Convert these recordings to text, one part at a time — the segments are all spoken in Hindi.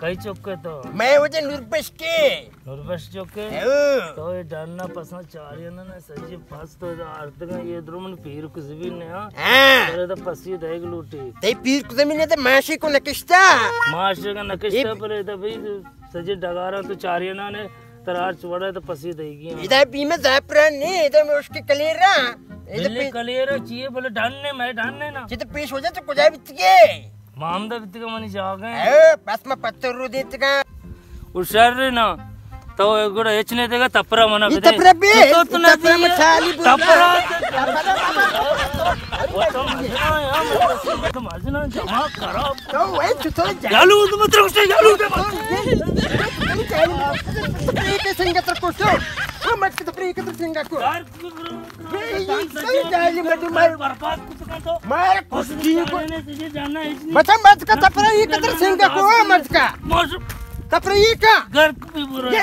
कई चौके तो मैं उधर नूरबश चौके तो ये डालना पसंद चाह रही है ना सही फस तो अर्थ का ये द्रुमन पीर कुछ भी नहीं है तो पसी देख लूटी ते पीर कुछ भी नहीं तो माशी को नकिश्ता माशी का नकिश्ता पर तो भाई सजी डगारा तो चाह रही है ना ने तरार चुड़ा तो पसी देगी इधर बीमे जापरान नहीं इधर मैं उसके कलेरा इधर कलेरा चाहिए बोले डालने मैं डालने ना जितना पेश हो जाए तो कुछ भी तिके मामदा बित्तिका मनी जागे बस मैं पत्थर रो देतिका उशारे ना तो गुड़ा एचने देगा तपरा मना बिदे तपरा बे तो तूने तपरा मछली तपरा वो तो मजना जमा करो तो वो चुतो जालू तो मत रखो जालू के संग तर को सो हम मत के प्री के तर संग को ये जाली मत मार बर्बाद कुछ का तो मार कुछ दी को तुझे जानना है मत के तपरा ये के तर संग को मत का तपरा ये का घर भी बुरा ये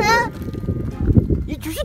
मैं ये चुश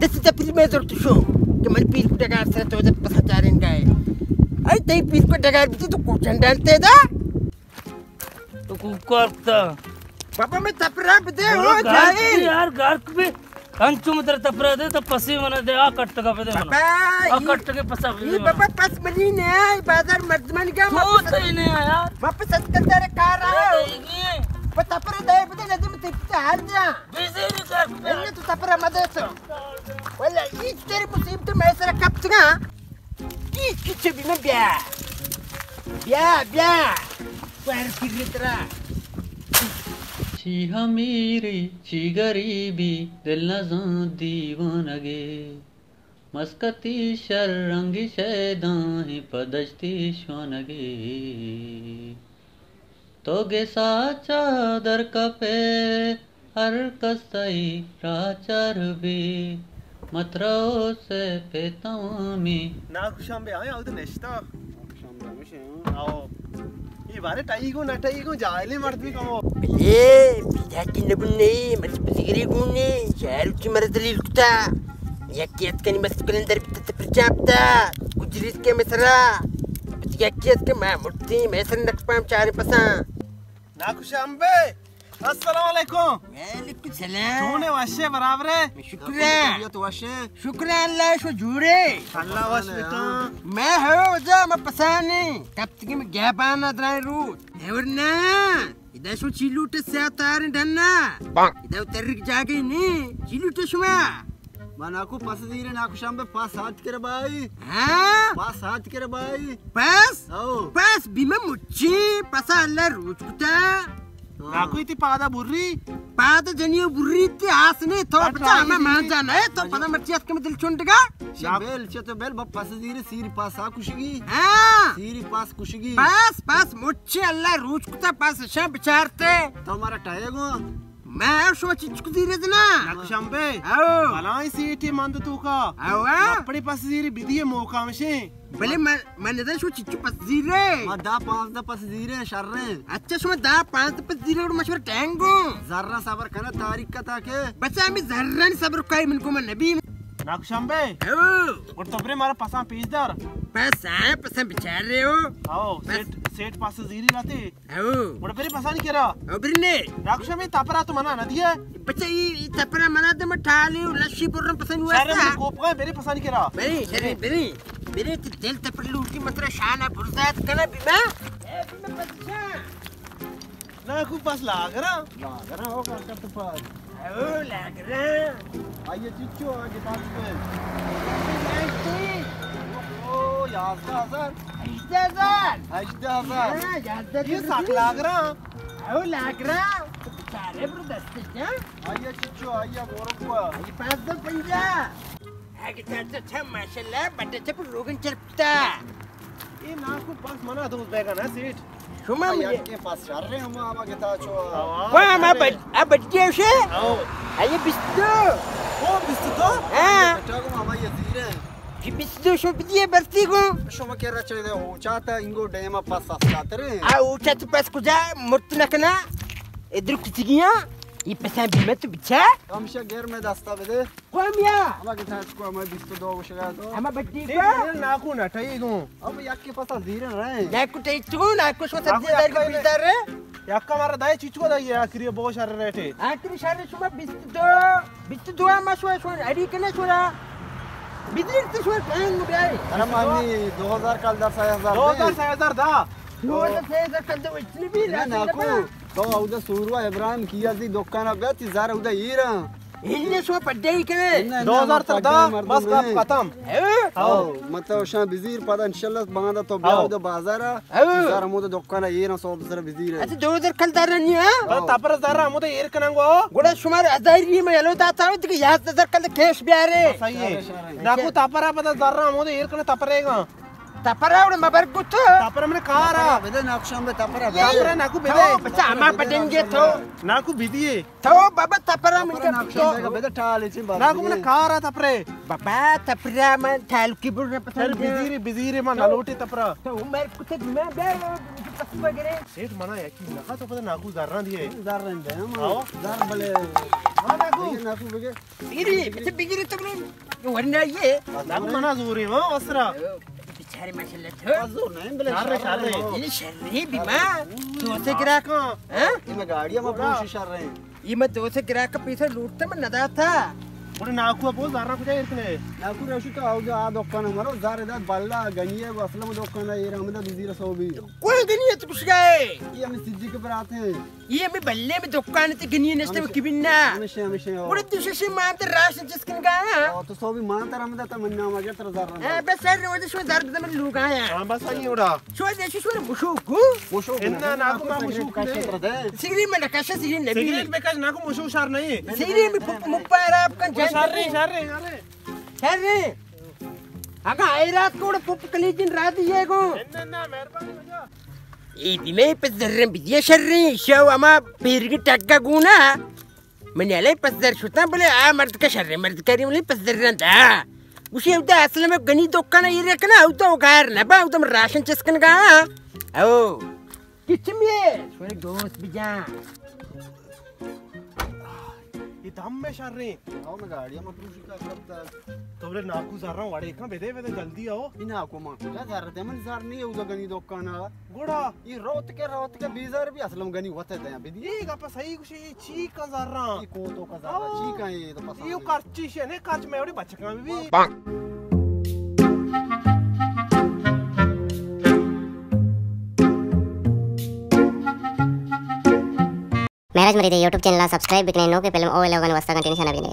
दस तपरी में जरूर तो कमल पीर को डगार से तो जब पता चारेन का है आई ते पीर को डगार भी तो कुछ डालते दा तो कुकरता पापा मैं तपरा बदे हो जाए यार घर पे अंचु मत तपरा दे तो पसी मना दे आ कट का पे दे मना आ कट के पसा ये पापा पास मनी ने आई बाजार मर्दमन का मत ही नहीं यार वापस सत्तर तेरे कार रहा है पर तपरा दे बदे नदी में तिपता हार जा बिजी नहीं कर मैंने तो तपरा मत दे तो वल्ला ये तेरी मुसीबत में सर कब तक ये किच भी में ब्या पर फिर तेरा ची हमीरी ची गरीबी दिल नज़ों दीवानगे मस्कती शर्रंगी शैदाही पदश्ती शोनगे तोगे साचा दर कपे हर कसई राचर भी मतरो से पेतामी नाको शाम्बे आया उधर नेस्टा शाम्बे में आओ ये बारे टाइगो ना टाइगो जायले मर्द भी कमो बले बिदाकी नबुने मर्द बसिगरी गुने शहर की मर्द लिखता याकियत कनी मस्त कलेंडर बित प्रचापता गुजरीत के mesra याकियत के मामुती mesra nakpam cari pasang नाको शाम्बे अस्सलाम वालेकुम वालेकुम सलाम तूने वाशे बराबर है शुक्रिया तो वाशे शुक्रिया अल्लाह शो जुड़े अल्लाह वाश बेटा मैं हो जा मैं पसानी कब तक मैं गैबाना द्राई रूट एवरना इधर शो चिलूटे से तार डन्ना इधर उतरिक जागे नी चिलूटे शुमा मनाको पास दीरे नाको शाम्बे पास हाथ करे भाई हाँ पास हाथ करे भाई पास आओ पास बीमा मुच्ची पसा अल्लाह रूट कुता नाको इतनी पादा बुर्री पादा जनियो बुर्री इतनी आसने तो बच्चा हमें मान जाना है तो पता मर्ची आपके में दिल चुंडगा बेल चतो बेल पास दीरे सीरी पास आ कुशगी हाँ सीरी पास कुशगी पास मुच्ची अल्लाह रूट कुता पास शाम बिचारते तो हमारा टायगो मैं सोच चिकुदीरे ना नाको शाम्बे आओ मलाई सीटी मंद तू का आओ अपने पास दीरे बिदिये मौका मशे भले मैं नजर शो चिच्चू पसीरे दा पांच दा पसीरे शर्रे अच्छा शो दा पांच दा पसीरे और मशवर टैंगो जर्रा सबर करना तारीख का ताके बच्चा मैं जर्रा नहीं सबर काई मन को मैं नबी नाको शाम्बे और तो अपने मारा पसा पीसदार पैसा पसा बिचार रहे हो आओ सेट पास जीरी लाते आओ और फिर पसा नहीं करा आओ बिरने नाको शाम्बे तापरा तो मना न दिया बच्चा ये तपरा मना दे मैं ठाली लस्सी पुरन पसंद हुआ सारे में कोप का मेरे पसा नहीं करा मेरी मेरे दिल तपड़ लूटी मतलब शाना बुरजात कना बिमा बिमा बच्चा नाको पास लागरा होगा तो पास आओ लागरा आइए चिच्चू आगे पास पे ओ यार ये साक लागरा आओ लागरा सारे बर्दाश्त क्या आइए चिच्चू आइए बोरकुआ ये पास द पंजा आगे चाचा माशाल्लाह बड़े चप रोगन चरपता ये नाको पास मना दो बेगा ना सीट शुमा मुझे के पास चल रहे हम आवा के ताचो वाह मैं अब बच्चे से आओ आइए बिस्तु ओ बिस्तु तो हां बेटा को मामा ये जीरे Bistu show bidiye bertigo. Shoma kera chede o chata ingo dema passa satare. O chatu pas kuja murtna kana. Idru kitigiya. ये पैसा भी मैं तो बिछा हम शे गेर में दस्ता बदे कौन या हम के थाच को हम बिस्तो दो शगा तो हम बट्टी को नाकू नटाई गो अब याक के पता धीरे रहे नाकू टेचू नाकू सो सब दार के बिल्डर रे याक मारा दाई चिचको दाई आखिरी बहुत सारे रेटे आखिरी सारे सुमा बिस्तो दो मा सो अड़ी कने छोरा बिजली से सो कांग मुराई अरे मानी 2000 काल 2000 दा 2000 काल दो इतनी भी नाकू तो उधर सुरुआ इब्राहिम किया थी दुकान पे थी ज़रा उधर हीरा इन्हें सो पढ़े ही करे 2000 तक दा बस कब खत्म आओ मतलब शाम बिजीर पता इंशाल्लाह बांधा तो ब्याह उधर बाजार ज़रा मुझे दुकान हीरा सो ज़रा बिजीर अच्छा 2000 कल दार नहीं है तापर ज़रा मुझे हीर करेंगो गुड़ा शुमार अदारी में येलो दाता हो तो याद 1000 कल कैश भी आ रहे सही है नाकू तापरा पता ज़रा मुझे हीर करने तापरेगा tapara udah mabar kutu tapara mana kara beda naku shambe tapara naku beda baca ama padenge tho naku bidiye tho baba tapara mana naku shambe beda thale chin naku mana kara tapre baba tapra man thal ki bur sir bizire man naloti tapra to umar kutu bima be pas bagere सेठ मना है कि नका तो पता नाकू zarra दिए zarra दे हम आओ zar bale नाकू बगे बिगिरी तो वरना ये नाकू मना जोरी हां वसरा बेचारे माशाल्लाह तो जोर नहीं बले शारे ये शर्री बीमा तो से गिरा का हैं ये गाड़ियां में पूछ शर रहे ये मैं दो से गिरा का पैसा लूटता मैं नदा था और नाकू बोल zarra कुछ इतने नाकू रशु तो आओ जो आ दुकान हमारा जार दाद बल्ला गनिए असलम दुकान है ये हमदा बिजीर सो भी कोई गनिए तो कुछ गए ये हम सिद्दी के पर आते हैं ये मैं बल्ले में दुकान ते गनिए नस्ते में किबिना हमेशा और दूसरे से मां ते राशन जिसकन गया तो सो भी मां तर हमदा तमन्ना मगे तर zarra बस सर वो जो दर्द में लूग आया हां बस आई उड़ा सो देश सो मुशुक इन्ना नाकू मा मुशुक का क्षेत्र दे सिगरी में लकाशा सिगरी नबी सिगरेट में का नाकू मुशुक शार नहीं सिगरी में मुप्पारा आपका शारे अरे आगा आई रात को पुप कली दिन रात ये को ना मेहरबानी मजा ये भी मैं पे जर्रे बिदिया शर्री शो अमा पीर की टक्का गुना मैंने ले पसदर छुता बोले आ मर्द का शर्रे मर्द करी बोले पसदर ना उसे उदा असल में गनी दुकान ये रखना तो गार ना बा उदम राशन चस्कन का ओ किचम ये सोरे दोस्त बिजा ये दम में शर रहे आओ मैं गाड़ियां में पूछ का करता तो बोले नाकू zarra वाड़े इतना बेदे जल्दी आओ इन नाकू मां क्या zarra ते मन जार नहीं उदा गनी दुकान गोड़ा ये रोत के बीजार भी असलम गनी होते थे अभी ये का पास सही कुछ ची का zarra ये को तो का zarra ची का ये तो पास ये कर्ची से ने कर्च में ओडी बचका भी Mairaj Mureed YouTube channel subscribe bikne no ke film o 11 wasta continue sana bine